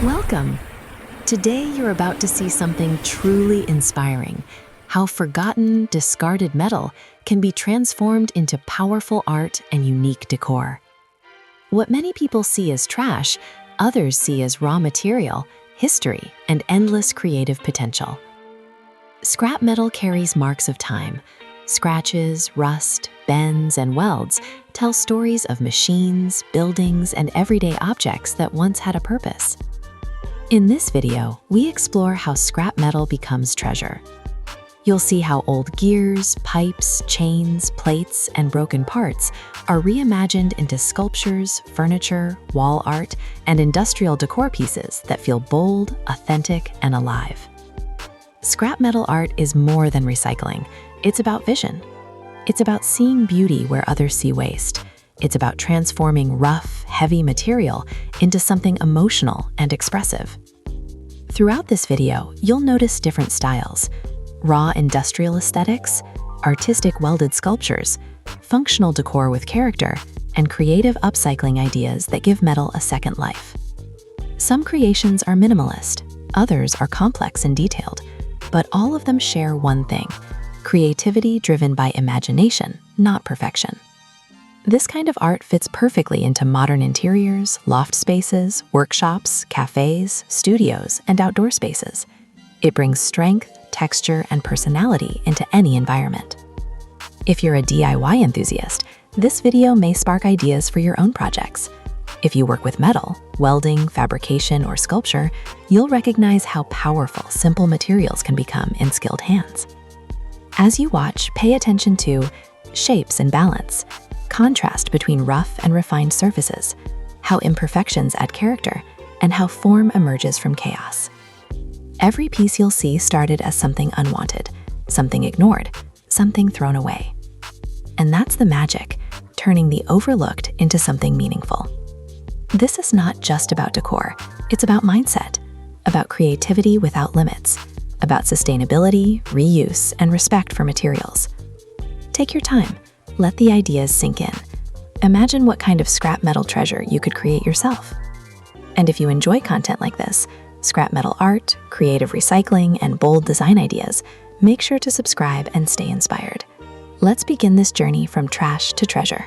Welcome! Today you're about to see something truly inspiring, how forgotten, discarded metal can be transformed into powerful art and unique decor. What many people see as trash, others see as raw material, history, and endless creative potential. Scrap metal carries marks of time. Scratches, rust, bends, and welds tell stories of machines, buildings, and everyday objects that once had a purpose. In this video, we explore how scrap metal becomes treasure. You'll see how old gears, pipes, chains, plates, and broken parts are reimagined into sculptures, furniture, wall art, and industrial decor pieces that feel bold, authentic, and alive. Scrap metal art is more than recycling. It's about vision. It's about seeing beauty where others see waste. It's about transforming rough, heavy material into something emotional and expressive. Throughout this video, you'll notice different styles: raw industrial aesthetics, artistic welded sculptures, functional decor with character, and creative upcycling ideas that give metal a second life. Some creations are minimalist, others are complex and detailed, but all of them share one thing: creativity driven by imagination, not perfection. This kind of art fits perfectly into modern interiors, loft spaces, workshops, cafes, studios, and outdoor spaces. It brings strength, texture, and personality into any environment. If you're a DIY enthusiast, this video may spark ideas for your own projects. If you work with metal, welding, fabrication, or sculpture, you'll recognize how powerful simple materials can become in skilled hands. As you watch, pay attention to shapes and balance, contrast between rough and refined surfaces, how imperfections add character, and how form emerges from chaos. Every piece you'll see started as something unwanted, something ignored, something thrown away. And that's the magic, turning the overlooked into something meaningful. This is not just about decor, it's about mindset, about creativity without limits, about sustainability, reuse, and respect for materials. Take your time. Let the ideas sink in. Imagine what kind of scrap metal treasure you could create yourself. And if you enjoy content like this, scrap metal art, creative recycling, and bold design ideas, make sure to subscribe and stay inspired. Let's begin this journey from trash to treasure.